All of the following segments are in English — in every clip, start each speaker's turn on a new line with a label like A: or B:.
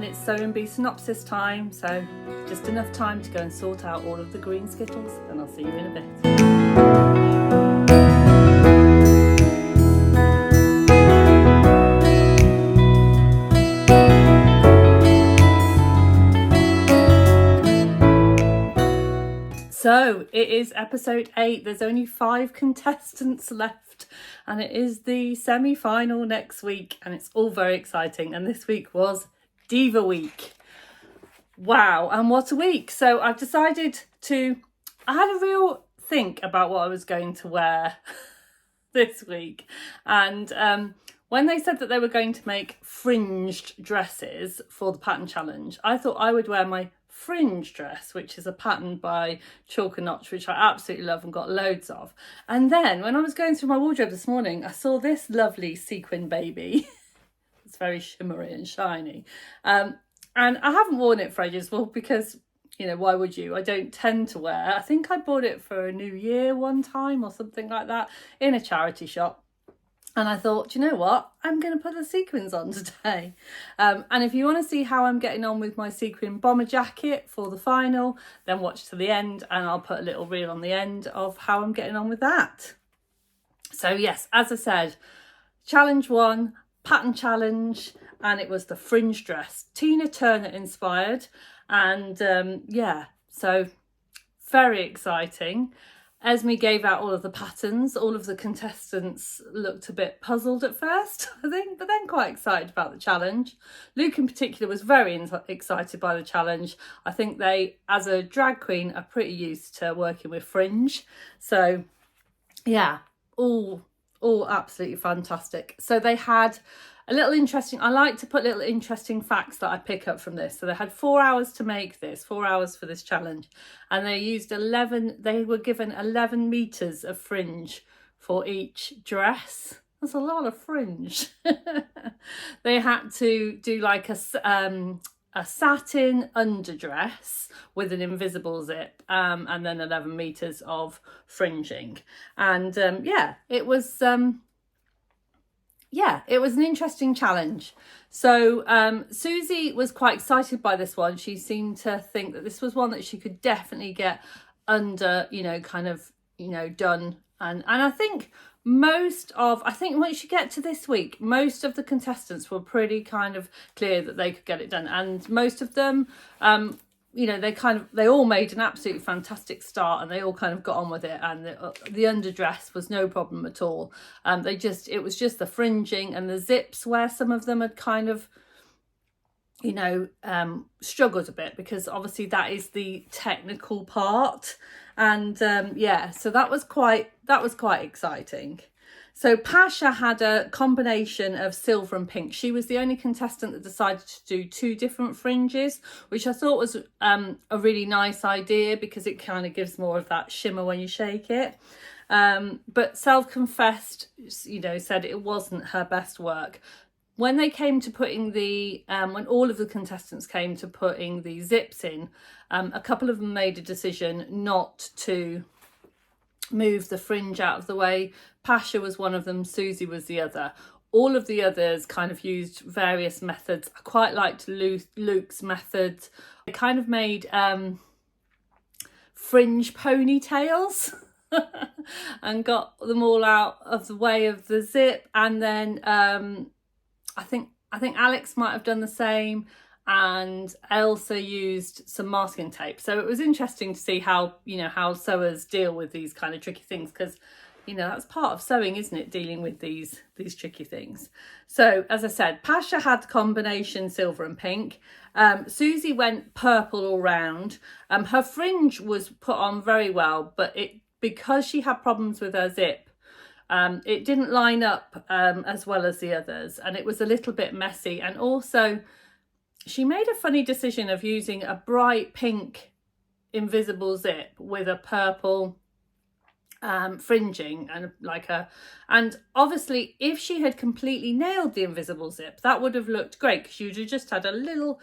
A: and it's sewing bee synopsis time, so just enough time to go and sort out all of the green skittles, and I'll see you in a bit. So it is episode 8. There's only 5 contestants left, and it is the semi-final next week, and it's all very exciting. And this week was Diva Week. Wow, and what a week. So I've decided I had a real think about what I was going to wear this week. And when they said that they were going to make fringed dresses for the pattern challenge, I thought I would wear my fringe dress, which is a pattern by Chalk and Notch, which I absolutely love and got loads of. And then when I was going through my wardrobe this morning, I saw this lovely sequin baby. It's very shimmery and shiny, and I haven't worn it for ages. Well, because, you know, why would you? I don't tend to wear. I think I bought it for a New Year one time or something like that in a charity shop. And I thought, do you know what? I'm going to put the sequins on today. And if you want to see how I'm getting on with my sequin bomber jacket for the final, then watch to the end, and I'll put a little reel on the end of how I'm getting on with that. So yes, as I said, challenge 1, pattern challenge, and it was the fringe dress. Tina Turner inspired. And yeah, so very exciting. Esme gave out all of the patterns. All of the contestants looked a bit puzzled at first, I think, but then quite excited about the challenge. Luke in particular was very excited by the challenge. I think they, as a drag queen, are pretty used to working with fringe. So yeah, all absolutely fantastic. So they had a little interesting, I like to put little interesting facts that I pick up from this. So they had 4 hours to make this, 4 hours for this challenge. And they were given 11 meters of fringe for each dress. That's a lot of fringe. They had to do like a satin underdress with an invisible zip, and then 11 meters of fringing. And yeah, it was an interesting challenge. So Susie was quite excited by this one. She seemed to think that this was one that she could definitely get under, done. And I think once you get to this week, most of the contestants were pretty kind of clear that they could get it done. And most of them, they all made an absolutely fantastic start, and they all kind of got on with it, and the underdress was no problem at all. It was just the fringing and the zips where some of them had kind of, struggled a bit, because obviously that is the technical part. And so that was quite exciting. So Pasha had a combination of silver and pink. She was the only contestant that decided to do 2 different fringes, which I thought was a really nice idea, because it kind of gives more of that shimmer when you shake it. But self-confessed, said it wasn't her best work. When they came to putting when all of the contestants came to putting the zips in, a couple of them made a decision not to move the fringe out of the way. Pasha was one of them, Susie was the other. All of the others kind of used various methods. I quite liked Luke's methods. They kind of made fringe ponytails and got them all out of the way of the zip. And then I think Alex might have done the same, and Elsa used some masking tape. So it was interesting to see how sewers deal with these kind of tricky things, because that's part of sewing, isn't it, dealing with these tricky things. So as I said, Pasha had the combination silver and pink. Susie went purple all round. Her fringe was put on very well, but because she had problems with her zip, it didn't line up as well as the others, and it was a little bit messy. And also she made a funny decision of using a bright pink invisible zip with a purple fringing, and obviously if she had completely nailed the invisible zip, that would have looked great, because you'd have just had a little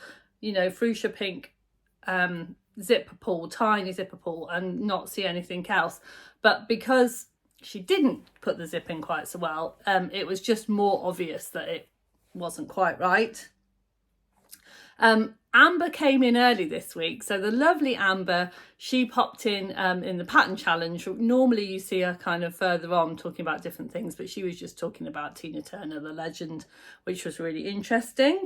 A: fuchsia pink zipper pull, tiny zipper pull, and not see anything else. But because she didn't put the zip in quite so well, it was just more obvious that it wasn't quite right. Amber came in early this week, so the lovely Amber, she popped in the pattern challenge. Normally you see her kind of further on talking about different things, but she was just talking about Tina Turner, the legend, which was really interesting.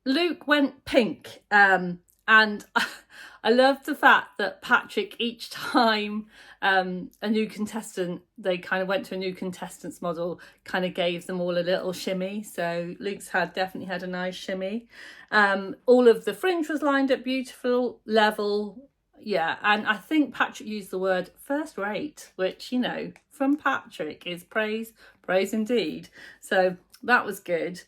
A: Luke went pink, and I love the fact that Patrick, each time a new contestant, they kind of went to a new contestants model, kind of gave them all a little shimmy. So Luke's definitely had a nice shimmy. All of the fringe was lined up beautiful, level. Yeah, and I think Patrick used the word first rate, which, you know, from Patrick is praise indeed. So that was good.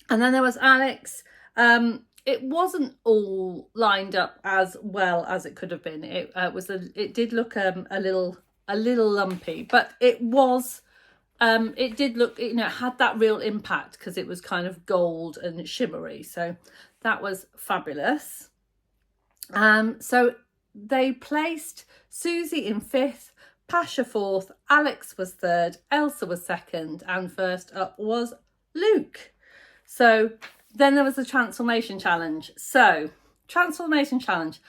A: And then there was Alex. It wasn't all lined up as well as it could have been. It did look a little lumpy, but it was. It did look, you know, it had that real impact because it was kind of gold and shimmery. So that was fabulous. So they placed Susie in 5th, Pasha 4th, Alex was 3rd, Elsa was 2nd, and first up was Luke. So then there was the transformation challenge. So transformation challenge.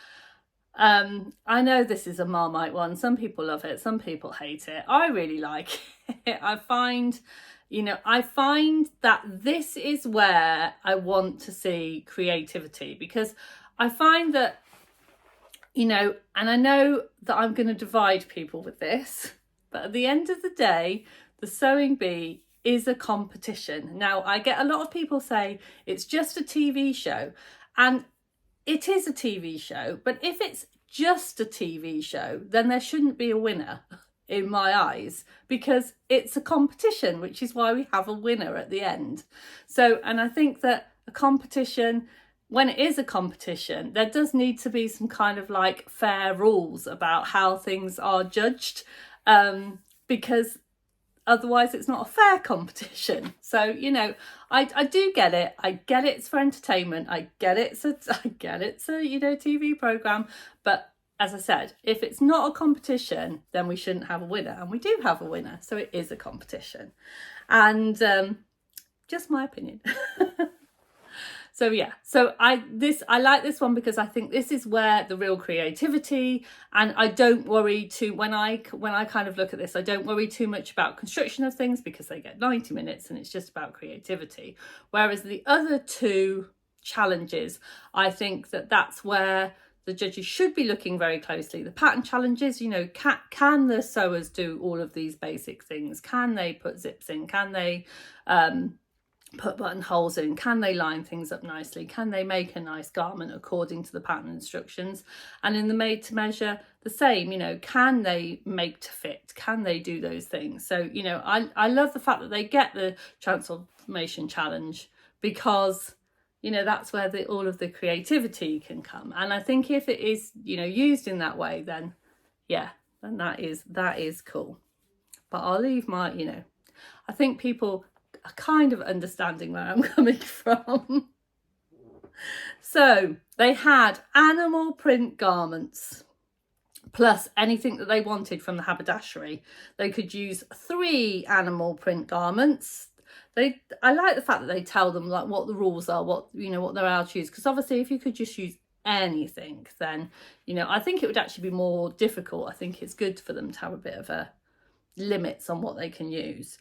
A: I know this is a Marmite one. Some people love it, some people hate it. I really like it. I find that this is where I want to see creativity, because I find that, you know, and I know that I'm going to divide people with this, but at the end of the day, the Sewing Bee is a competition. Now, I get a lot of people say it's just a TV show, and it is a TV show, but if it's just a TV show, then there shouldn't be a winner in my eyes, because it's a competition, which is why we have a winner at the end. So, and I think that a competition, when it is a competition, there does need to be some kind of like fair rules about how things are judged, because otherwise it's not a fair competition. So, you know, I do get it. I get it's for entertainment. I get it's a you know, TV program. But as I said, if it's not a competition, then we shouldn't have a winner. And we do have a winner. So it is a competition. And just my opinion. So yeah, so I like this one because I think this is where the real creativity, and I don't worry when I kind of look at this, I don't worry too much about construction of things because they get 90 minutes and it's just about creativity. Whereas the other two challenges, I think that's where the judges should be looking very closely. The pattern challenges, you know, can the sewers do all of these basic things? Can they put zips in? Can they put buttonholes in? Can they line things up nicely? Can they make a nice garment according to the pattern instructions? And in the made to measure, the same, you know, can they make to fit? Can they do those things? So, you know, I love the fact that they get the transformation challenge, because, you know, that's where all of the creativity can come. And I think if it is, you know, used in that way, then yeah, then that is cool. But I'll leave my, you know, I think people are kind of understanding where I'm coming from. So they had animal print garments plus anything that they wanted from the haberdashery. They could use 3 animal print garments. I like the fact that they tell them like what the rules are, what, you know, what they're allowed to use, because obviously if you could just use anything, then, you know, I think it would actually be more difficult. I think it's good for them to have a bit of a limits on what they can use.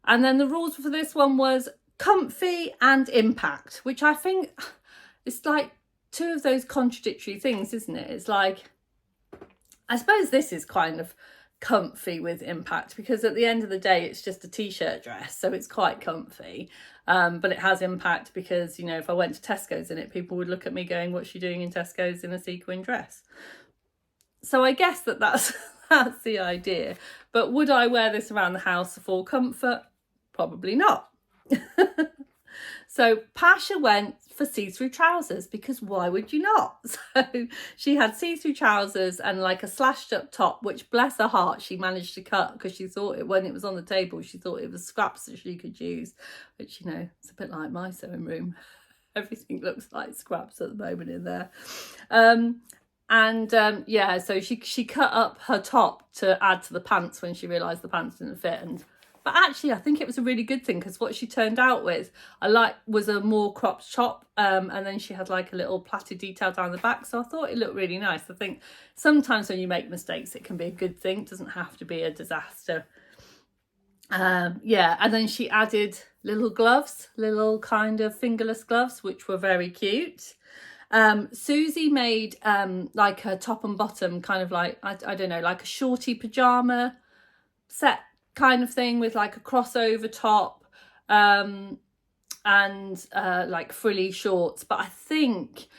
A: And then the rules for this one was comfy and impact, which I think it's like 2 of those contradictory things, isn't it? It's like, I suppose this is kind of comfy with impact, because at the end of the day, it's just a t-shirt dress. So it's quite comfy, but it has impact because, you know, if I went to Tesco's in it, people would look at me going, what's she doing in Tesco's in a sequin dress? So I guess that's the idea. But would I wear this around the house for comfort? Probably not. So Pasha went for see-through trousers, because why would you not? So she had see-through trousers and like a slashed up top, which bless her heart, she managed to cut, because she thought when it was on the table, she thought it was scraps that she could use, which, you know, it's a bit like my sewing room. Everything looks like scraps at the moment in there. Yeah, so she cut up her top to add to the pants when she realised the pants didn't fit, and But actually, I think it was a really good thing, because what she turned out with, was a more cropped top, and then she had like a little plaited detail down the back. So I thought it looked really nice. I think sometimes when you make mistakes, it can be a good thing. It doesn't have to be a disaster. Yeah, and then she added little gloves, little kind of fingerless gloves, which were very cute. Susie made like a top and bottom, kind of like, I don't know, like a shorty pajama set kind of thing, with like a crossover top, and like frilly shorts. But I think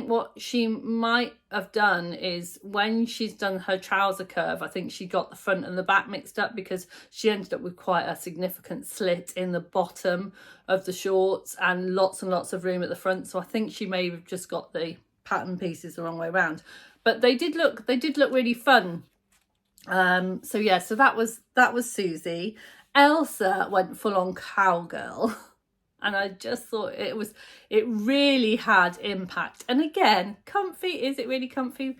A: what she might have done is, when she's done her trouser curve, I think she got the front and the back mixed up, because she ended up with quite a significant slit in the bottom of the shorts and lots of room at the front. So I think she may have just got the pattern pieces the wrong way around. But they did look really fun. So yeah, so that was Susie. Elsa went full on cowgirl. And I just thought it really had impact. And again, comfy, is it really comfy?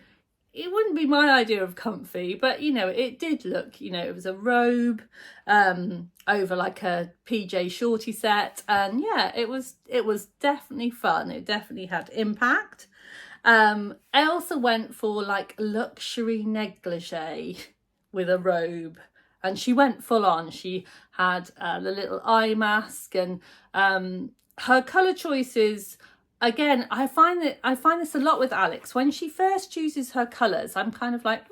A: It wouldn't be my idea of comfy, but you know, it did look, you know, it was a robe over like a PJ shorty set. And yeah, it was definitely fun. It definitely had impact. Elsa went for like luxury negligee with a robe, and she went full on. She had the little eye mask, and her colour choices, again, I find this a lot with Alex. When she first chooses her colours, I'm kind of like,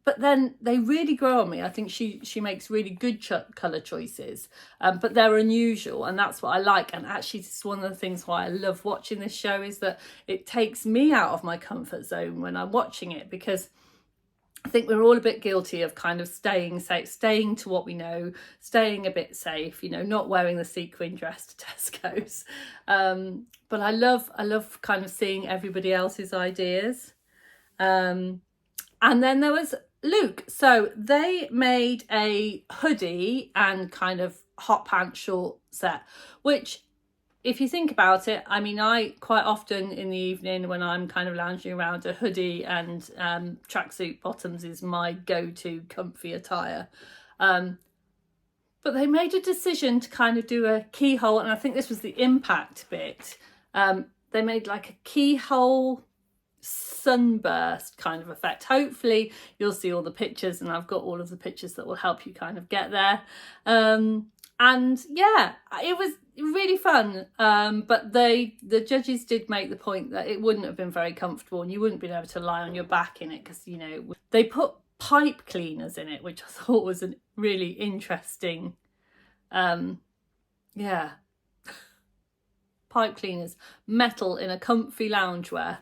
A: but then they really grow on me. I think she makes really good colour choices, but they're unusual, and that's what I like. And actually, this is one of the things why I love watching this show, is that it takes me out of my comfort zone when I'm watching it, because I think we're all a bit guilty of kind of staying safe, staying to what we know, staying a bit safe, you know, not wearing the sequin dress to Tesco's. But I love kind of seeing everybody else's ideas. And then there was Luke. So they made a hoodie and kind of hot pants short set, which, if you think about it, I mean, I quite often in the evening, when I'm kind of lounging around, a hoodie and tracksuit bottoms is my go-to comfy attire. But they made a decision to kind of do a keyhole, and I think this was the impact bit. They made like a keyhole sunburst kind of effect. Hopefully you'll see all the pictures, and I've got all of the pictures that will help you kind of get there. And yeah, it was really fun. But the judges did make the point that it wouldn't have been very comfortable, and you wouldn't be able to lie on your back in it, because, you know, they put pipe cleaners in it, which I thought was a really interesting, yeah, pipe cleaners, metal in a comfy loungewear.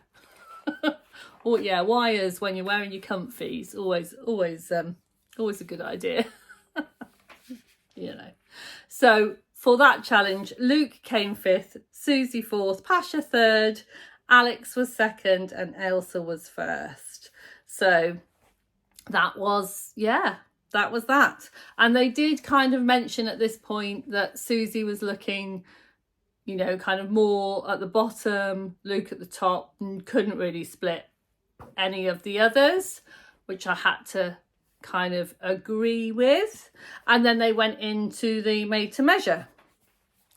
A: Or yeah, wires when you're wearing your comfies, always a good idea. You know. So for that challenge, Luke came 5th, Susie 4th, Pasha 3rd, Alex was 2nd, and Elsa was 1st. So that was that. And they did kind of mention at this point that Susie was looking, you know, kind of more at the bottom, Luke at the top, and couldn't really split any of the others, which I had to kind of agree with. And then they went into the made to measure.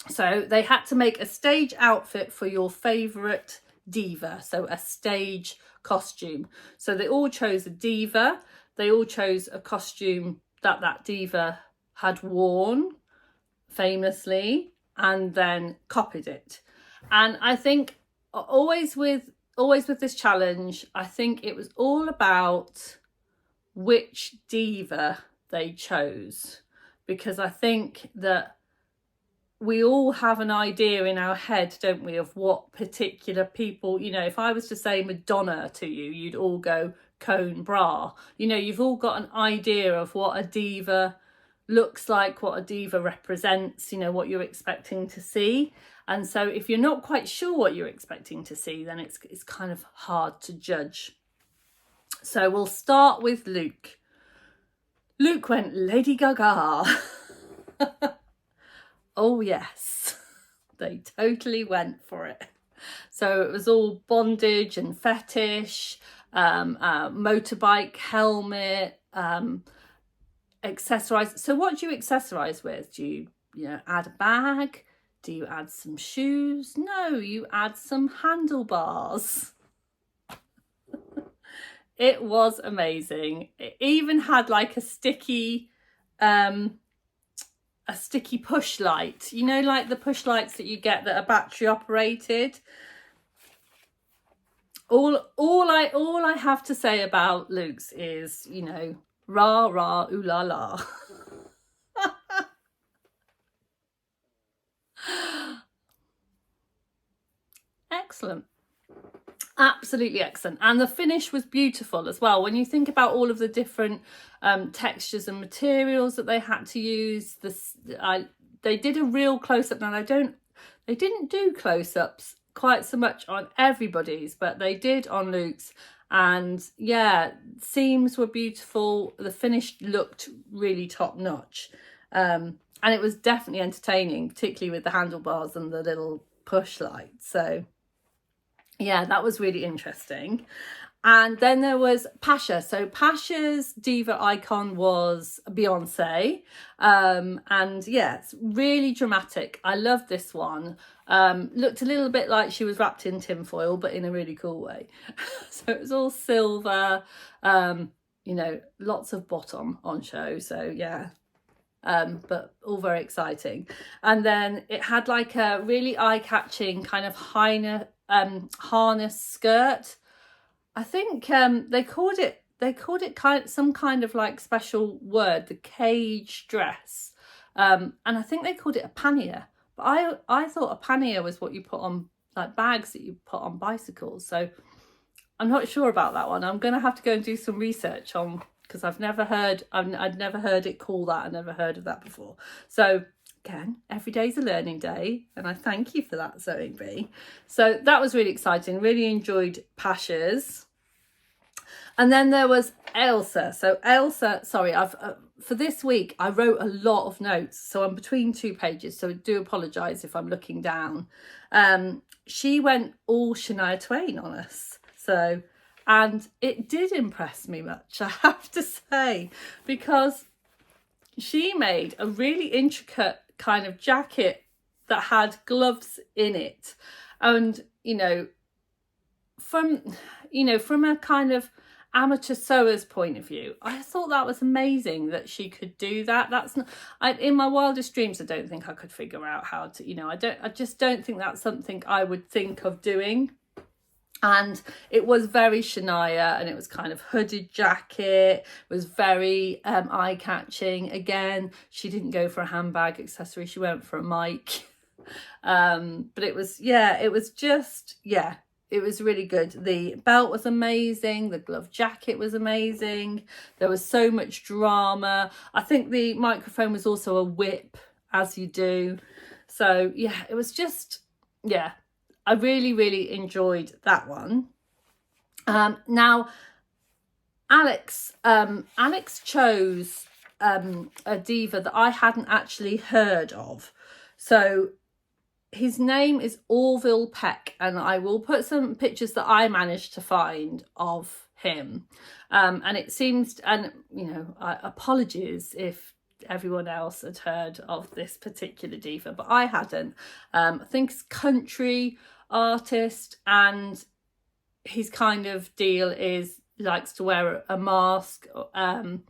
A: So they had to make a stage outfit for your favourite diva, so a stage costume. So they all chose a diva. They all chose a costume that diva had worn famously, and then copied it. And I think always with this challenge, I think it was all about which diva they chose, because I think that we all have an idea in our head, don't we, of what particular people, you know, if I was to say Madonna to you, you'd all go cone bra. You know, you've all got an idea of what a diva looks like, what a diva represents, you know, what you're expecting to see. And so if you're not quite sure what you're expecting to see, then it's kind of hard to judge. So we'll start with Luke. Luke went Lady Gaga. Oh yes, they totally went for it. So it was all bondage and fetish, motorbike helmet, accessorize. So what do you accessorize with? Do you add a bag? Do you add some shoes? No, you add some handlebars. It was amazing. It even had like a sticky push light, like the push lights that you get that are battery operated. All I have to say about Luke's is, rah rah ooh la la. Excellent. Absolutely excellent. And the finish was beautiful as well. When you think about all of the different textures and materials that they had to use, they did a real close-up. Now they didn't do close-ups quite so much on everybody's, but they did on Luke's. And yeah, seams were beautiful. The finish looked really top notch. And it was definitely entertaining, particularly with the handlebars and the little push lights. So yeah, that was really interesting. And then there was Pasha. So Pasha's diva icon was Beyonce. And yeah, it's really dramatic. I love this one. Looked a little bit like she was wrapped in tinfoil, but in a really cool way. So it was all silver, lots of bottom on show. So yeah. But all very exciting. And then it had like a really eye-catching kind of harness skirt. I think they called it some kind of like special word, the cage dress, and I think they called it a pannier. But I thought a pannier was what you put on like bags that you put on bicycles. So I'm not sure about that one. I'm gonna have to go and do some research on, because I'd never heard it called that. I never heard of that before. So again, every day's a learning day, and I thank you for that, Zoe B. So that was really exciting. Really enjoyed Pasha's. And then there was Elsa. So Elsa, sorry, I've for this week I wrote a lot of notes, so I'm between 2 pages. So I do apologise if I'm looking down. She went all Shania Twain on us. So, and it did impress me much, I have to say, because she made a really intricate kind of jacket that had gloves in it. And, from a kind of amateur sewer's point of view, I thought that was amazing that she could do that. That's not, in my wildest dreams, I don't think I could figure out how to, I just don't think that's something I would think of doing. And it was very Shania, and it was kind of hooded jacket, was very eye-catching. Again, she didn't go for a handbag accessory, she went for a mic. But it was really good. The belt was amazing, the glove jacket was amazing, there was so much drama. I think the microphone was also a whip, as you do. So yeah, it was just, yeah, I really, really enjoyed that one. Now, Alex chose a diva that I hadn't actually heard of. So his name is Orville Peck, and I will put some pictures that I managed to find of him. And it seems, and apologies if everyone else had heard of this particular diva, but I hadn't. I think it's country artist, and his kind of deal is likes to wear a mask, and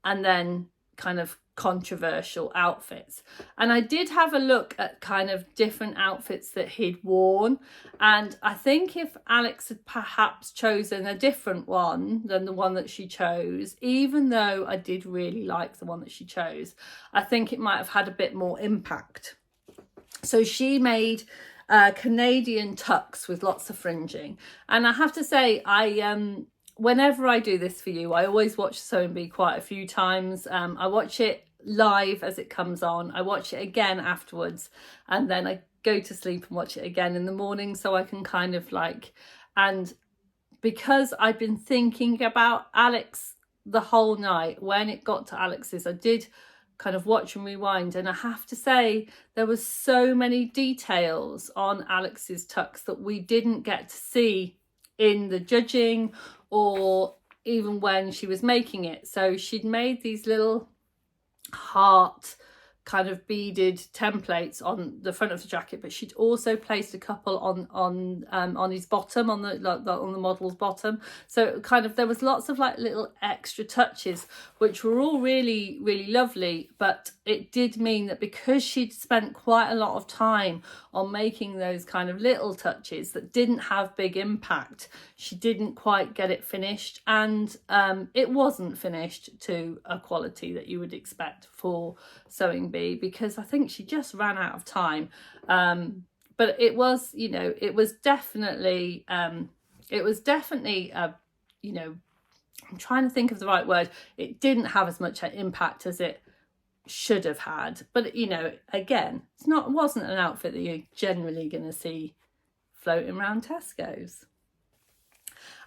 A: then kind of controversial outfits. And I did have a look at kind of different outfits that he'd worn, and I think if Alex had perhaps chosen a different one than the one that she chose, even though I did really like the one that she chose, I think it might have had a bit more impact. So she made Canadian tucks with lots of fringing, and I have to say, whenever I do this for you, I always watch Sewing Bee quite a few times. I watch it live as it comes on, I watch it again afterwards, and then I go to sleep and watch it again in the morning, so I can kind of and because I've been thinking about Alex the whole night, when it got to Alex's, I did kind of watch and rewind, and I have to say there was so many details on Alex's tucks that we didn't get to see in the judging or even when she was making it. So she'd made these little heart kind of beaded templates on the front of the jacket, but she'd also placed a couple on his bottom, on the model's bottom. So kind of there was lots of like little extra touches, which were all really, really lovely. But it did mean that because she'd spent quite a lot of time on making those kind of little touches that didn't have big impact, she didn't quite get it finished, and it wasn't finished to a quality that you would expect for Sewing Bee, because I think she just ran out of time. But it was, you know, it was definitely you know, I'm trying to think of the right word. It didn't have as much impact as it should have had, but you know, again, it wasn't an outfit that you're generally going to see floating around Tesco's.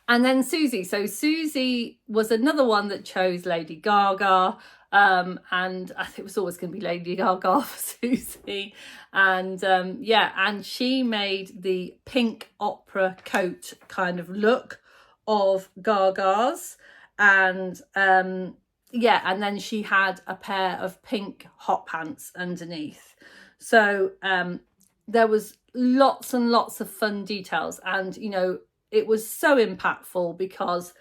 A: And then Susie. So Susie was another one that chose Lady Gaga. And I think it was always going to be Lady Gaga for Susie. And and she made the pink opera coat kind of look of Gaga's. And and then she had a pair of pink hot pants underneath. So there was lots and lots of fun details. And, you know, it was so impactful because,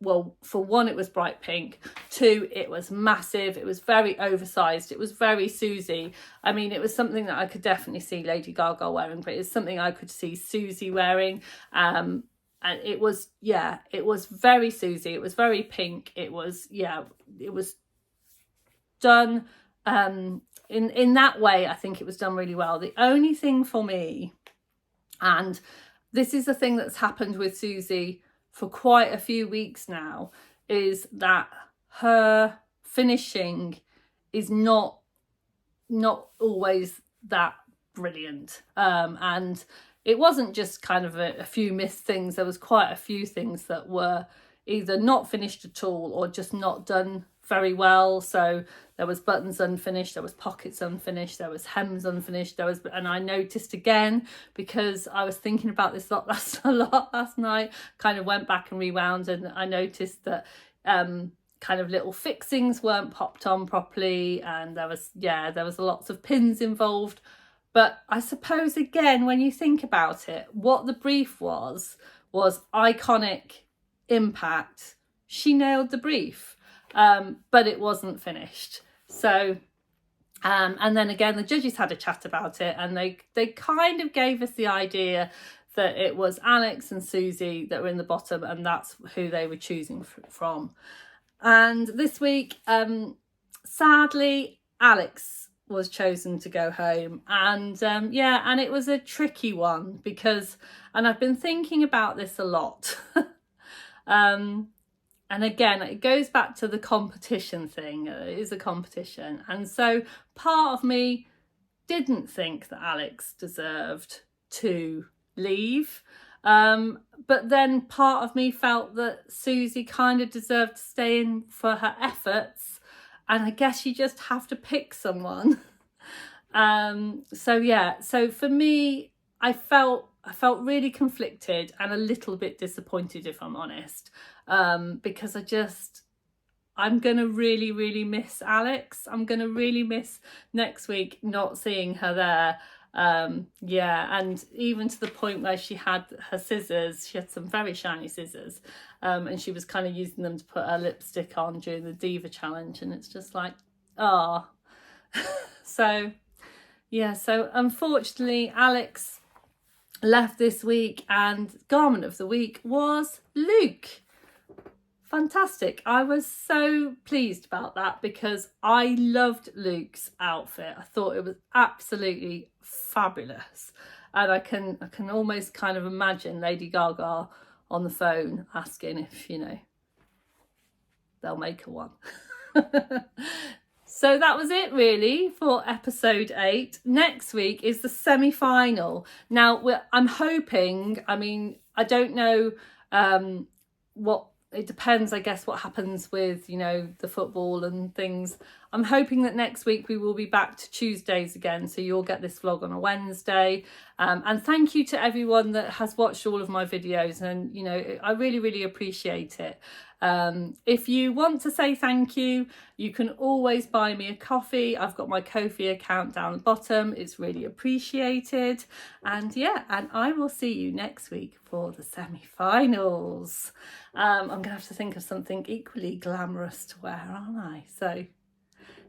A: well, for one, it was bright pink. Two, it was massive. It was very oversized. It was very Susie. I mean, it was something that I could definitely see Lady Gaga wearing, but it's something I could see Susie wearing. And it was very Susie. It was very pink. It was done in that way. I think it was done really well. The only thing for me, and this is a thing that's happened with Susie for quite a few weeks now, is that her finishing is not always that brilliant. And it wasn't just kind of a few missed things. There was quite a few things that were either not finished at all or just not done very well. So there was buttons unfinished, there was pockets unfinished, there was hems unfinished, and I noticed again, because I was thinking about this a lot last night, kind of went back and rewound, and I noticed that kind of little fixings weren't popped on properly, and there was lots of pins involved. But I suppose, again, when you think about it, what the brief was iconic impact. She nailed the brief, but it wasn't finished. So and then again, the judges had a chat about it, and they kind of gave us the idea that it was Alex and Susie that were in the bottom, and that's who they were choosing from. And this week, sadly, Alex was chosen to go home, and and it was a tricky one because, and I've been thinking about this a lot. And again, it goes back to the competition thing. It is a competition. And so part of me didn't think that Alex deserved to leave. But then part of me felt that Susie kind of deserved to stay in for her efforts. And I guess you just have to pick someone. So for me, I felt really conflicted and a little bit disappointed, if I'm honest, because I'm going to really, really miss Alex. I'm going to really miss next week not seeing her there. And even to the point where she had her scissors, she had some very shiny scissors, and she was kind of using them to put her lipstick on during the Diva Challenge, and it's just like, so unfortunately Alex left this week, and garment of the week was Luke. Fantastic. I was so pleased about that because I loved Luke's outfit. I thought it was absolutely fabulous, and I can almost kind of imagine Lady Gaga on the phone asking if, they'll make her one. So that was it really for episode 8. Next week is the semi-final. Now I'm hoping, I don't know what, it depends, I guess, what happens with, the football and things. I'm hoping that next week we will be back to Tuesdays again, so you'll get this vlog on a Wednesday. And thank you to everyone that has watched all of my videos, and you know, I really appreciate it. If you want to say thank you, you can always buy me a coffee. I've got my Ko-fi account down the bottom. It's really appreciated. And yeah, and I will see you next week for the semi-finals. I'm gonna have to think of something equally glamorous to wear, aren't I? So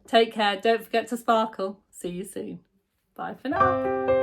A: take care, don't forget to sparkle. See you soon. Bye for now.